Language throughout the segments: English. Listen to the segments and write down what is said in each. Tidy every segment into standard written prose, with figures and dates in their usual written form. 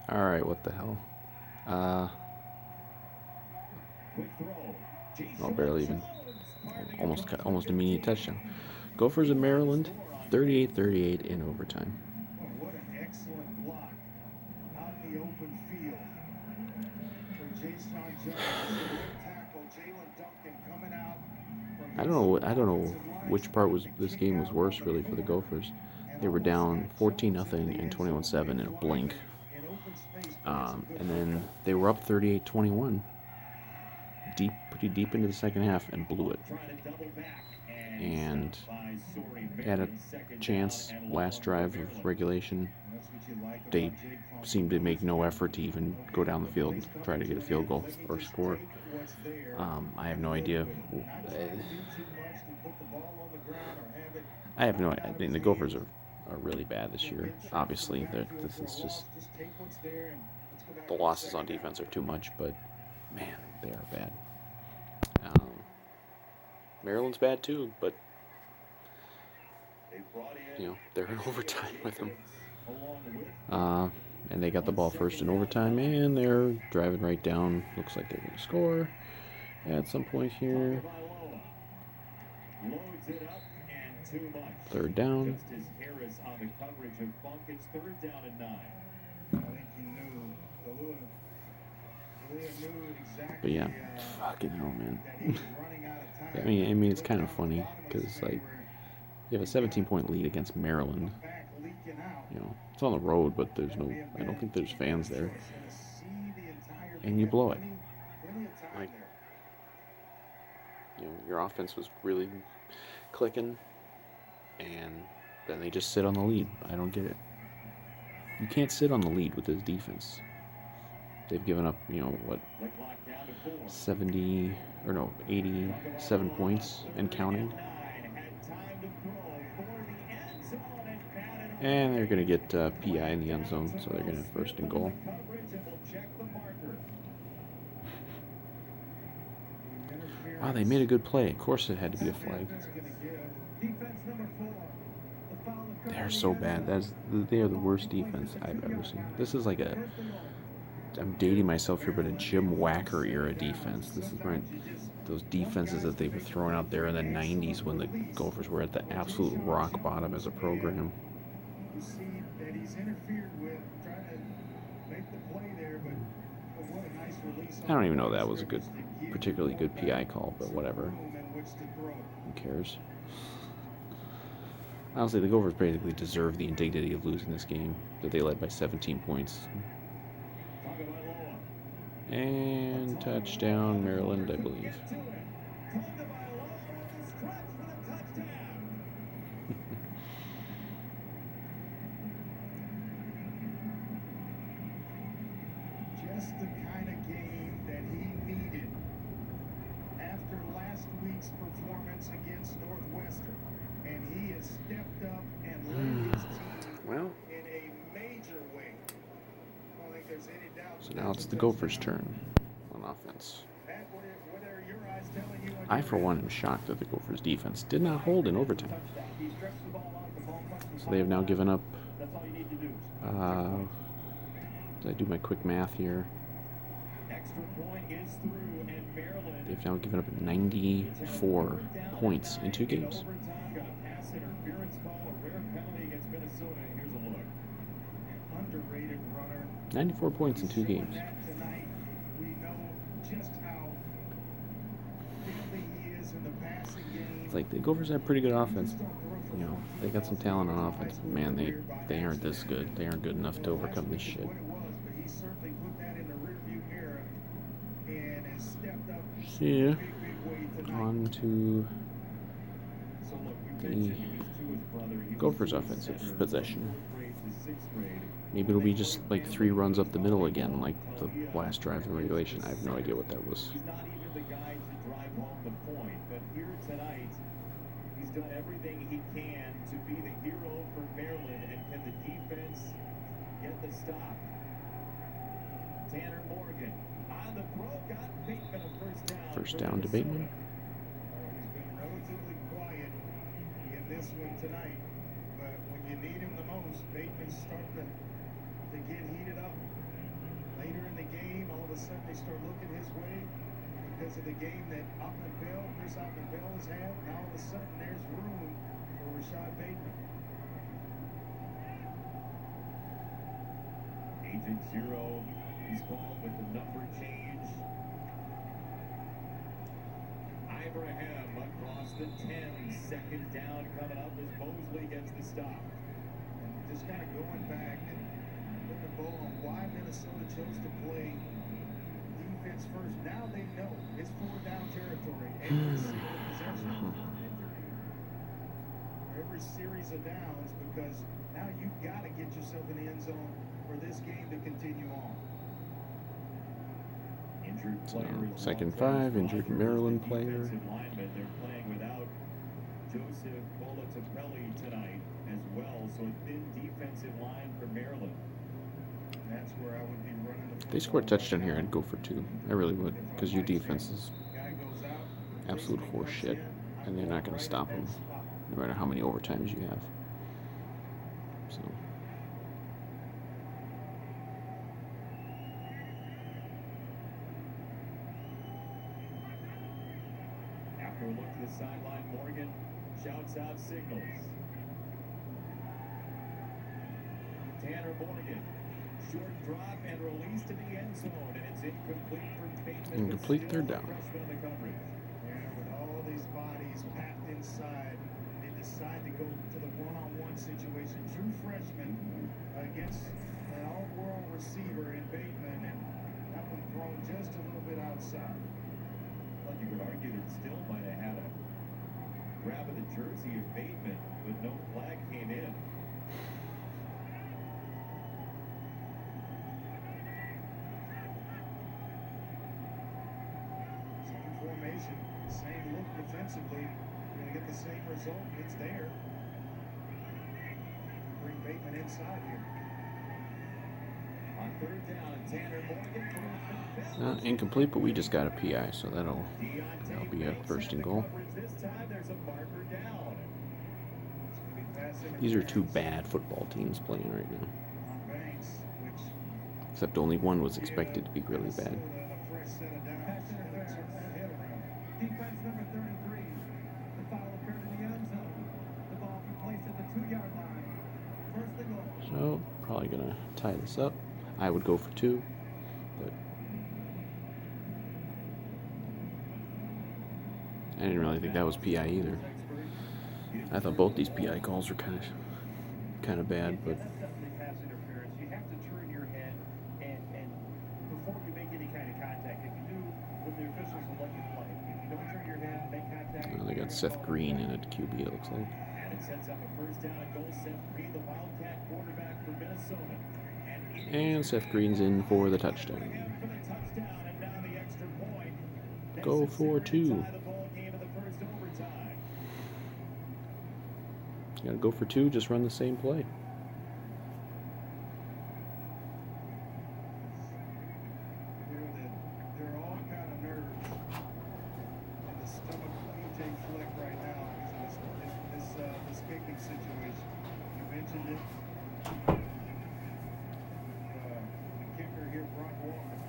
All right, what the hell? Uh, well, barely even. Almost immediate touchdown. Gophers in Maryland, 38-38 in overtime. What an excellent block out in the open field from Jason Jones. The right tackle, Jalen Duncan, coming out from his I don't know offensive line which to part make was the this kick game was out worse of the really for the corner Gophers. and They were almost down got 14 Jones into nothing the and end 21 zone. 7 in Big a blink. lineman in open space plays some good And then football. they were up 38-21 pretty deep into the second half and blew it. And had a chance last drive of regulation. That's what you like They about Jake Fromm. He seemed to make knows, no effort to even go okay, down the the field place and try to coverage get a is field in. goal Let me or just score. take what's there I have and no work idea. with it. Not try to do too much to put the ball on the ground or have it I have no knocked idea. out I of mean, his the Gophers hands. are really bad this year. Get tripped from the Obviously, backfield this for a is just loss. Just take what's there and let's go back the to the losses on second half. defense are too much, but man, they are bad. Um, Maryland's bad too, but they're in overtime with them. Uh, and they got the ball first in overtime, and they're driving right down. Looks like they're going to score at some point here. Third down. I think he knew. Kalia knew But exactly yeah, fucking hell, man. that he was running out of time. I mean, it's Looked kind of down at the funny bottom of the because screen like where you have a you've got 17-point lead against Maryland. a back leaking out. It's on the road, but there's That no. may have I don't been think there's a fans better there, choice. And to see the entire and he you had blow it. plenty of time Like there. your offense was really clicking, and then they just sit on the lead. I don't get it. You can't sit on the lead with this defense. They've given up, what, 70 or no, 87 points and counting. And they're going to get PI in the end zone, so they're going to have first and goal. Wow, they made a good play. Of course, it had to be a flag. They're so bad. They are the worst defense I've ever seen. This is like I'm dating myself here, but a Jim Wacker era defense. This is when those defenses that they were throwing out there in the 90s when the Gophers were at the absolute rock bottom as a program. You see that he's interfered with, trying to make the play there, but what a nice release. I don't even know that was a particularly good PI call, but whatever. Who cares? Honestly, the Gophers basically deserve the indignity of losing this game that they led by 17 points. And touchdown, Maryland, I believe. Just the kind of game that he needed after last week's performance against Northwestern. And he has stepped up and led his team in a major way. I don't think there's any doubt. So now it's the Gophers' turn on offense. I, for one, am shocked that the Gophers' defense did not hold in overtime. So they have now given up. Did I do my quick math here? They've now given up 94 points in 2 games. 94 points in 2 games. It's like the Gophers have pretty good offense. They got some talent on offense, but man, they aren't this good. They aren't good enough to overcome this shit. See, on to the Gophers' offensive possession. Maybe it'll be just like 3 runs up the middle again, like the last drive in regulation. I have no idea what that was. He's done everything he can to be the hero for Maryland, and can the defense get the stop? Tanner Morgan on the throw, got Bateman a first down. First down to Bateman. He's been relatively quiet in this one tonight, but when you need him the most, Bateman's starting to get heated up. a sudden they start looking his way because of the game that Chris Ottman-Bell has had. Now all of a sudden there's room for Rashad Bateman. Agent Zero is called with the number change. Ibrahim across the 10. Second down coming up as Mosley gets the stop. And just kind of going back and putting the bow on why Minnesota chose to play defense first. Now they know it's 4-down territory. Every single possession, every series of downs, because now you've got to get yourself in the end zone for this game to continue on. Injured So, player is 2nd long-term 5, injured Rogers, Maryland the player. defensive lineman. They're playing without Joseph Bolitapelli tonight as well, so a thin defensive line for Maryland. That's where I would be running the If they score a touchdown here, I'd go for 2. I really would, because your defense is absolute horse shit, and they're not going to stop them, no matter how many overtimes you have. So, After a look to the sideline, Morgan shouts out signals. Tanner Morgan, short drop and release to the end zone, and it's incomplete for Bateman. Incomplete, but third still down. a freshman in the coverage. Yeah, with all these bodies packed inside, they decide to go to the one-on-one situation. True freshman against an all-world receiver in Bateman, and that one thrown just a little bit outside. Well, you could argue that still might have had a grab of the jersey of Bateman, but no flag came in. Same formation, same look defensively. You're going to get the same result. It's there. Bring Bateman inside here. On third down, Tanner Morgan. incomplete, but we just got a PI, so that'll be a first and goal. This time there's a marker down. These are two bad football teams playing right now. On Banks, which Except only one was expected to be really bad. a fresh set of downs. Turn that head around. Defense number 33. The foul occurred in the end zone. The ball be placed at the 2-yard line. First and goal. So, probably going to tie this up. I would go for 2, but I didn't really think that was PI either. I thought both these PI calls were kind of bad, but That's definitely pass interference. You have to turn your head and before you make any kind of contact. If you do, then the officials will let you play. If you don't turn your head and make contact, they got Seth Green in at QB, it looks like. And it sets up a first down and goal. Seth Green, the Wildcat quarterback for Minnesota. And Seth Green's in for the touchdown. For the touchdown, and now the extra point. Go for 2. Tie the ball game in the first overtime. You gotta go for 2, just run the same play. They're all kind of nerves in the stomach of AJ Fleck right now because of this kicking situation. You mentioned it. The kicker here, Brock Walker.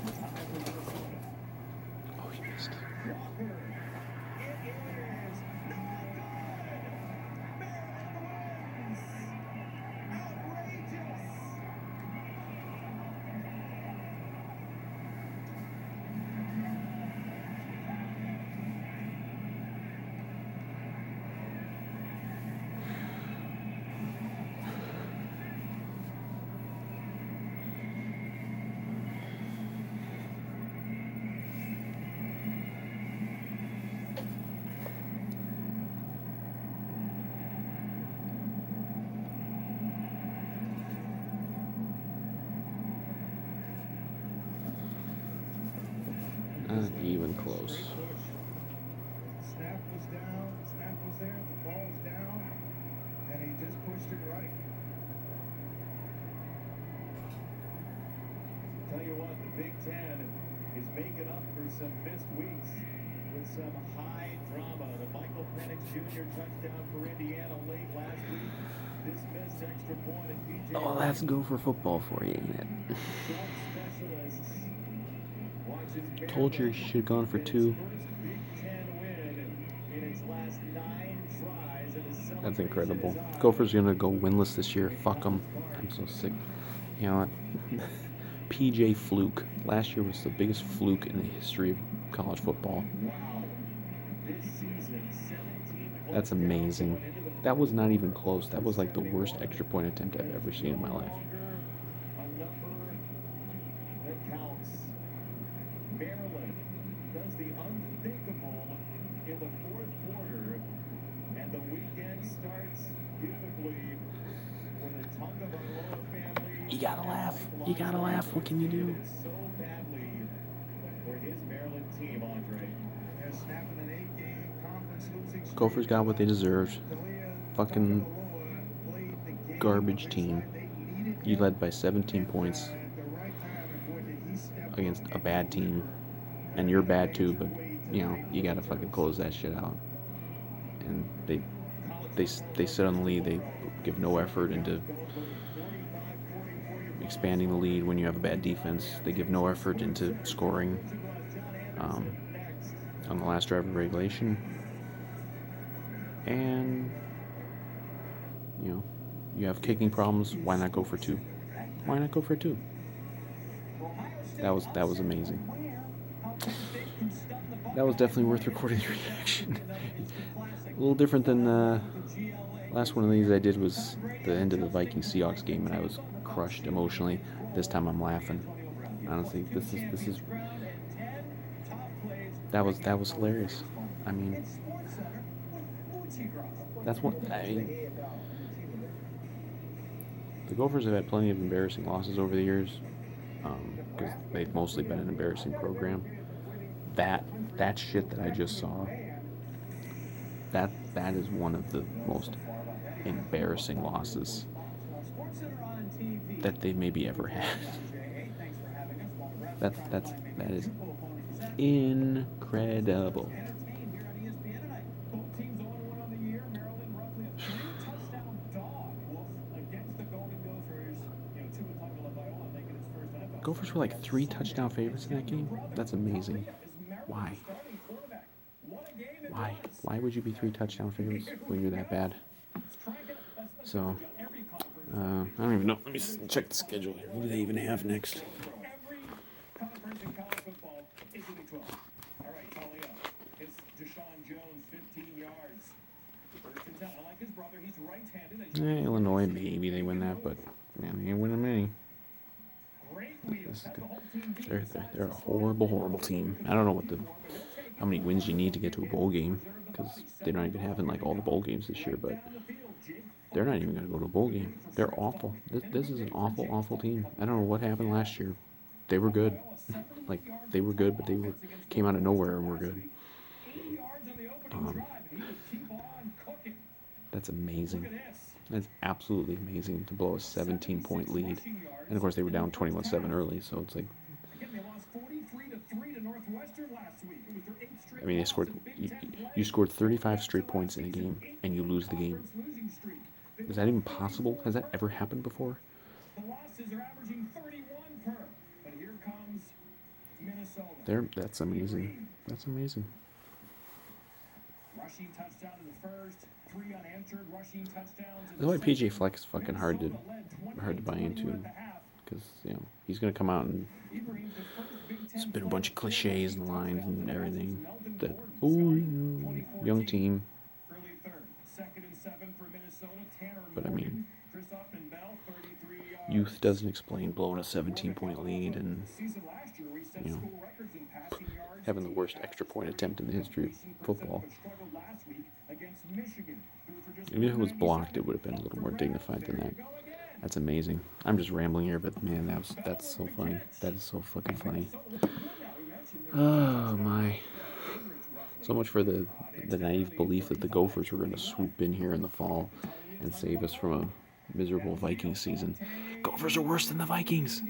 Time for Minnesota. Oh, he missed. Walker. It is no good. Maryland wins. Outrageous. Not even close. Snap was down, snap was there, the ball's down, and he just pushed it right. Tell you what, the Big Ten is making up for some missed weeks with some high drama. The Michael Penix Jr. touchdown for Indiana late last week. This missed extra point and PJ. Oh, that's Gopher football for you, ain't it? Specialists watches Told you should have gone for 2. first Big Ten win in its last 9 tries. And the That's celebration incredible. is on. Gophers are gonna go winless this year. Fuck them. I'm so sick. You know what? PJ fluke. Last year was the biggest fluke in the history of college football. Wow. This season, 17 That's amazing. That was not even close. That was like the worst extra point attempt I've ever seen in my life. A number that counts. Maryland does the unthinkable in the fourth quarter, and the weekend starts beautifully with a tongue of our own family. You gotta laugh. You gotta laugh. What can you do? So badly for his Maryland team, Andre. They're snapping an 8-game conference losing streak. Gophers got what they deserved. Fucking garbage team. You led by 17 points against a bad team, and you're bad too. But you know you gotta fucking close that shit out. And they sit on the lead. They give no effort into expanding the lead when you have a bad defense. They give no effort into scoring on the last drive of regulation. And you know, you have kicking problems. Why not go for 2? Why not go for 2? That was amazing. That was definitely worth recording the reaction. A little different than the last one of these I did was the end of the Vikings-Seahawks game, and I was crushed emotionally. This time I'm laughing. Honestly, this is that was hilarious. I mean, that's what I mean. The Gophers have had plenty of embarrassing losses over the years, because they've mostly been an embarrassing program. That shit that I just saw, that is one of the most embarrassing losses that they maybe ever had. That is incredible. Gophers were like 3 touchdown favorites in that game. That's amazing. Why? Why would you be 3 touchdown favorites when you're that bad? So, I don't even know. Let me check the schedule here. What do they even have next? Illinois, maybe they win that, but man, they ain't winning many. They're a horrible team. I don't know how many wins you need to get to a bowl game, because they're not even having like all the bowl games this year. But they're not even going to go to a bowl game. They're awful. This is an awful team. I don't know what happened last year. They were good, like they were good, but came out of nowhere and were good. That's amazing. That's absolutely amazing to blow a 17-point lead. And of course, they were down 21-7 early, so it's like, I mean, you scored 35 straight points in a game, and you lose the game. Is that even possible? Has that ever happened before? That's amazing. That's amazing. Rushing touchdown in the first, 3 unanswered rushing touchdowns. That's why PJ Fleck is fucking hard to buy into, because he's gonna come out and spit a bunch of cliches and lines and everything. That young team. But I mean, youth doesn't explain blowing a 17-point lead and having the worst extra point attempt in the history of football. Even if it was blocked, it would have been a little more dignified than that. That's amazing. I'm just rambling here, but man, that's so funny. That is so fucking funny. Oh my. So much for the naive belief that the Gophers were going to swoop in here in the fall and save us from a miserable Vikings season. Gophers are worse than the Vikings.